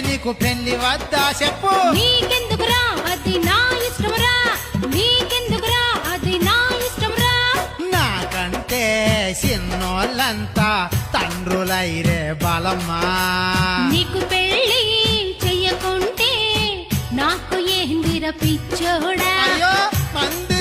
నీకు పెళ్లి వద్దా చెప్పు నీకెందుకురా అది నా ఇష్టమురా నీకెందుకురా అది నా ఇష్టమురా నాకంటే చిన్నోళ్ళంతా తండ్రులైరే బలమ్మా నీకు పెళ్లి చెయ్యకుంటే నాకు ఏందిర పిచ్చోడా అయ్యో మంది